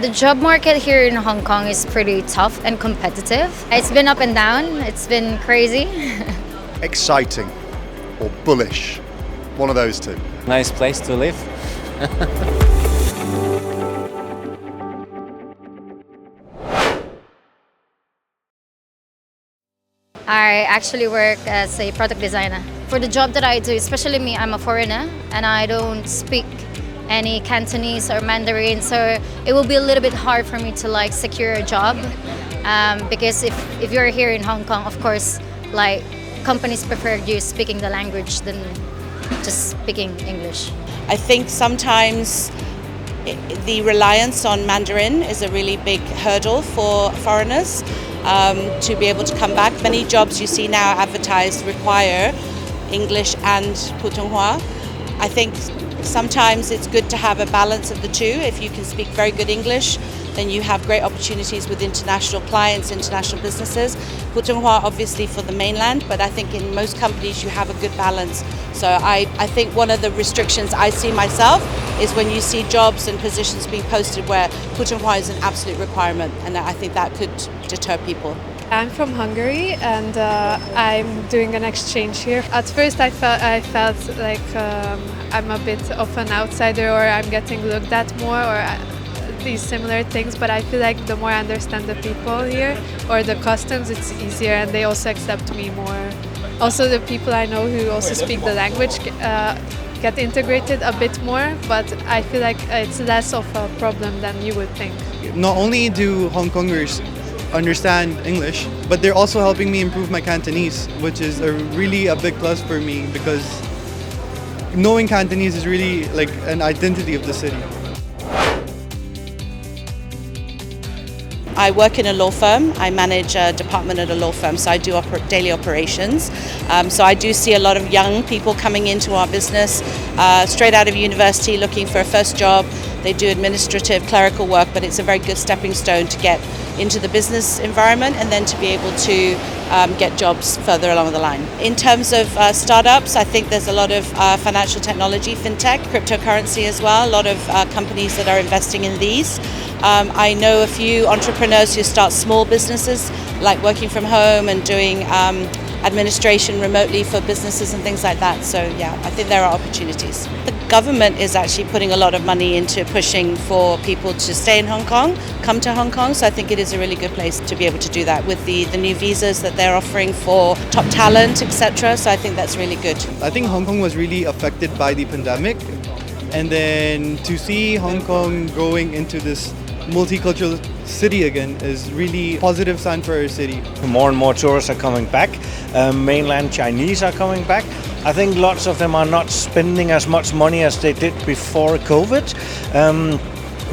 The job market here in Hong Kong is pretty tough and competitive. It's been up and down, it's been crazy. Exciting or bullish, one of those two. Nice place to live. I actually work as a product designer. For the job that I do, especially me, I'm a foreigner and I don't speak any Cantonese or Mandarin, so it will be a little bit hard for me to secure a job because if you're here in Hong Kong, of course, companies prefer you speaking the language than just speaking English. I think sometimes the reliance on Mandarin is a really big hurdle for foreigners to be able to come back. Many jobs you see now advertised require English and Putonghua. I think sometimes it's good to have a balance of the two. If you can speak very good English, then you have great opportunities with international clients, international businesses. Putonghua obviously for the mainland, but I think in most companies you have a good balance. So I think one of the restrictions I see myself is when you see jobs and positions being posted where Putonghua is an absolute requirement, and I think that could deter people. I'm from Hungary and I'm doing an exchange here. At first I felt like I'm a bit of an outsider, or I'm getting looked at more, or these similar things, but I feel like the more I understand the people here or the customs, it's easier and they also accept me more. Also the people I know who also speak the language get integrated a bit more, but I feel like it's less of a problem than you would think. Not only do Hong Kongers understand English, but they're also helping me improve my Cantonese, which is really a big plus for me because knowing Cantonese is really like an identity of the city. I work in a law firm. I manage a department at a law firm, so I do daily operations. So I do see a lot of young people coming into our business straight out of university looking for a first job. They do administrative, clerical work, but it's a very good stepping stone to get into the business environment and then to be able to get jobs further along the line. In terms of startups, I think there's a lot of financial technology, fintech, cryptocurrency as well, a lot of companies that are investing in these. I know a few entrepreneurs who start small businesses, like working from home and doing administration remotely for businesses and things like that. So yeah, I think there are opportunities. The government is actually putting a lot of money into pushing for people to stay in Hong Kong, come to Hong Kong. So I think it is a really good place to be able to do that with the new visas that they're offering for top talent, etc. So I think that's really good. I think Hong Kong was really affected by the pandemic, and then to see Hong Kong growing into this multicultural city again is really a positive sign for our city. More and more tourists are coming back. Mainland Chinese are coming back. I think lots of them are not spending as much money as they did before COVID,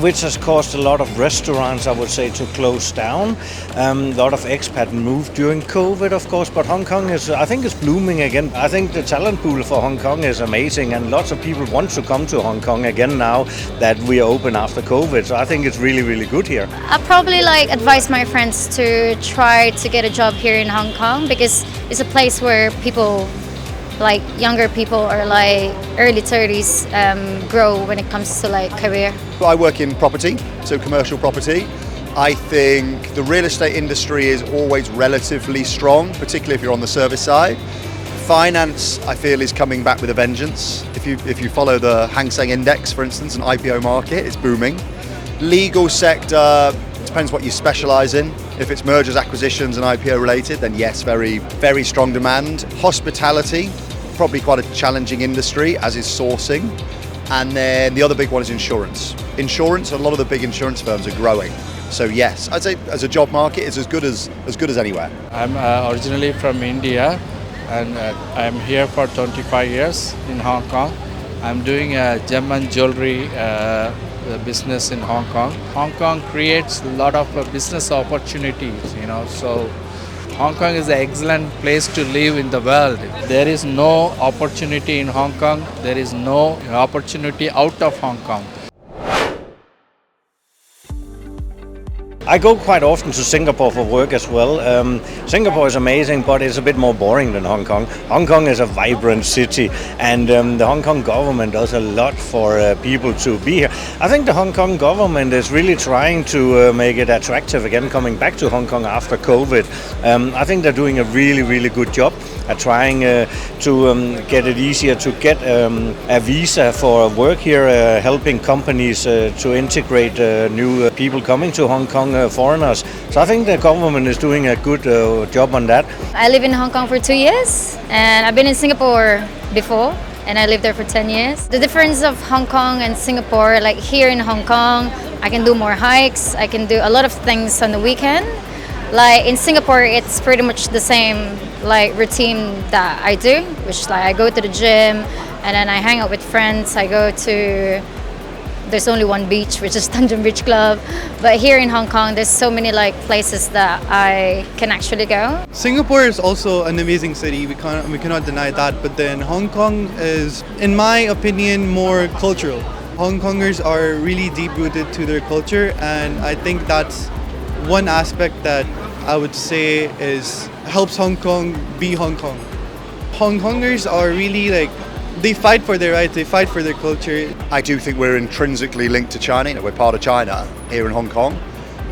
which has caused a lot of restaurants, I would say, to close down. A lot of expat moved during COVID, of course, but Hong Kong I think is blooming again. I think the talent pool for Hong Kong is amazing, and lots of people want to come to Hong Kong again now that we are open after COVID. So I think it's really, really good here. I'd probably advise my friends to try to get a job here in Hong Kong because it's a place where people younger people or early 30s grow when it comes to career. I work in property, so commercial property. I think the real estate industry is always relatively strong, particularly if you're on the service side. Finance, I feel, is coming back with a vengeance. If you follow the Hang Seng Index, for instance, an IPO market, it's booming. Legal sector, depends what you specialise in. If it's mergers, acquisitions and IPO related, then yes, very, very strong demand. Hospitality, probably quite a challenging industry, as is sourcing. And then the other big one is insurance. Insurance, a lot of the big insurance firms are growing. So yes, I'd say as a job market, it's as good as anywhere. I'm originally from India, and I'm here for 25 years in Hong Kong. I'm doing a gem and jewelry business in Hong Kong. Hong Kong creates a lot of business opportunities, so Hong Kong is an excellent place to live in the world. There is no opportunity in Hong Kong. There is no opportunity out of Hong Kong. I go quite often to Singapore for work as well. Singapore is amazing, but it's a bit more boring than Hong Kong. Hong Kong is a vibrant city, and the Hong Kong government does a lot for people to be here. I think the Hong Kong government is really trying to make it attractive again, coming back to Hong Kong after COVID. I think they're doing a really, really good job at trying to get it easier to get a visa for work here, helping companies to integrate new people coming to Hong Kong, foreigners. So I think the government is doing a good job on that. I live in Hong Kong for 2 years, and I've been in Singapore before, and I lived there for 10 years. The difference of Hong Kong and Singapore, like here in Hong Kong, I can do more hikes, I can do a lot of things on the weekend. Like in Singapore, it's pretty much the same like routine that I do, which like I go to the gym and then I hang out with friends. I go to, there's only one beach, which is Tanjung Beach Club. But here in Hong Kong, there's so many like places that I can actually go. Singapore is also an amazing city. We cannot deny that. But then Hong Kong is, in my opinion, more cultural. Hong Kongers are really deep-rooted to their culture, and I think that's one aspect that I would say helps Hong Kong be Hong Kong. Hong Kongers are really like, they fight for their rights, they fight for their culture. I do think we're intrinsically linked to China. You know, we're part of China here in Hong Kong,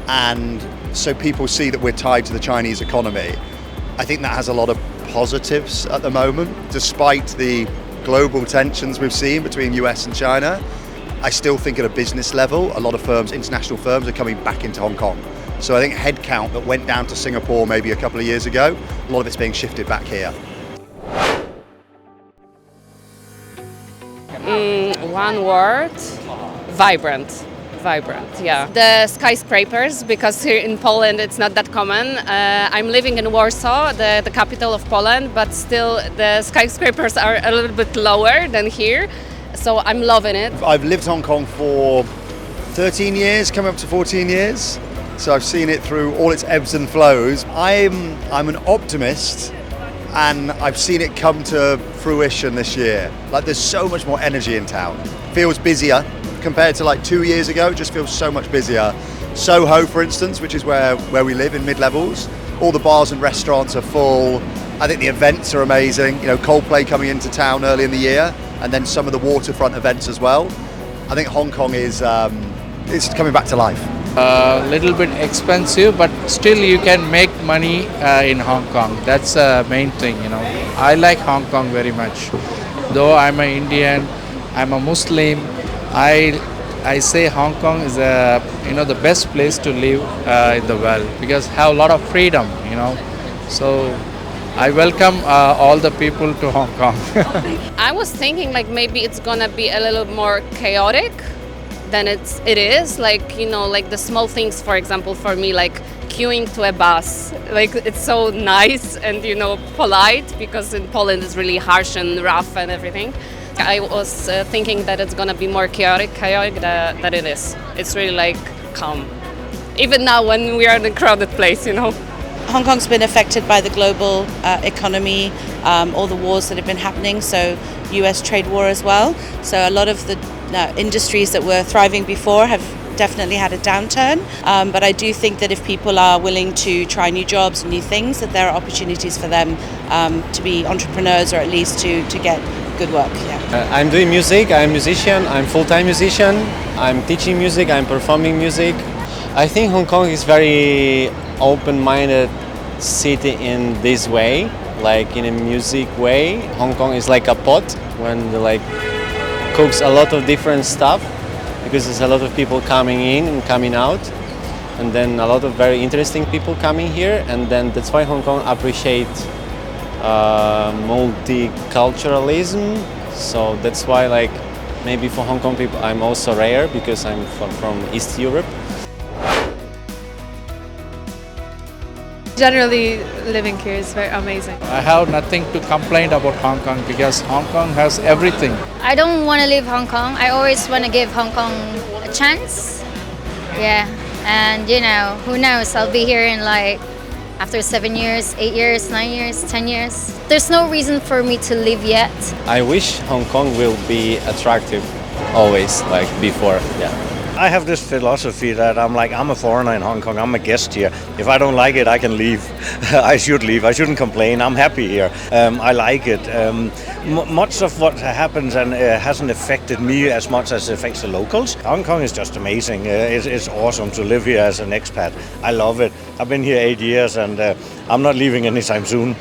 and so people see that we're tied to the Chinese economy. I think that has a lot of positives at the moment, despite the global tensions we've seen between US and China. I still think at a business level, a lot of firms, international firms, are coming back into Hong Kong. So I think headcount that went down to Singapore maybe a couple of years ago, a lot of it's being shifted back here. One word, vibrant. Vibrant, yeah. The skyscrapers, because here in Poland it's not that common. I'm living in Warsaw, the capital of Poland, but still the skyscrapers are a little bit lower than here. So I'm loving it. I've lived Hong Kong for 13 years, coming up to 14 years. So I've seen it through all its ebbs and flows. I'm an optimist, and I've seen it come to fruition this year. Like there's so much more energy in town. Feels busier compared to like 2 years ago. It just feels so much busier. Soho, for instance, which is where we live in mid-levels, all the bars and restaurants are full. I think the events are amazing. You know, Coldplay coming into town early in the year, and then some of the waterfront events as well. I think Hong Kong is coming back to life. A little bit expensive, but still you can make money in Hong Kong. That's the main thing, you know. I like Hong Kong very much. Though I'm an Indian, I'm a Muslim, I say Hong Kong is the best place to live in the world, because have a lot of freedom, you know. So I welcome all the people to Hong Kong. I was thinking like maybe it's gonna be a little more chaotic than it is. Like, you know, like the small things, for example, for me, like queuing to a bus. Like it's so nice and, you know, polite, because in Poland it's really harsh and rough and everything. I was thinking that it's gonna be more chaotic than it is. It's really like calm. Even now when we are in a crowded place, you know. Hong Kong's been affected by the global economy, all the wars that have been happening, so US trade war as well. So a lot of the industries that were thriving before have definitely had a downturn. But I do think that if people are willing to try new jobs and new things, that there are opportunities for them to be entrepreneurs, or at least to get good work. Yeah. I'm doing music, I'm a musician, I'm a full-time musician, I'm teaching music, I'm performing music. I think Hong Kong is very open-minded city in this way, like in a music way. Hong Kong is like a pot when they like cooks a lot of different stuff, because there's a lot of people coming in and coming out, and then a lot of very interesting people coming here, and then that's why Hong Kong appreciates multiculturalism. So that's why, like, maybe for Hong Kong people I'm also rare, because I'm from East Europe. Generally, living here is very amazing. I have nothing to complain about Hong Kong, because Hong Kong has everything. I don't want to leave Hong Kong. I always want to give Hong Kong a chance. Yeah, and you know, who knows, I'll be here in like after 7 years, 8 years, 9 years, 10 years. There's no reason for me to leave yet. I wish Hong Kong will be attractive always, like before. Yeah. I have this philosophy that I'm a foreigner in Hong Kong. I'm a guest here. If I don't like it, I can leave. I should leave. I shouldn't complain. I'm happy here. I like it. Much of what happens and hasn't affected me as much as it affects the locals. Hong Kong is just amazing. It's awesome to live here as an expat. I love it. I've been here 8 years and I'm not leaving anytime soon.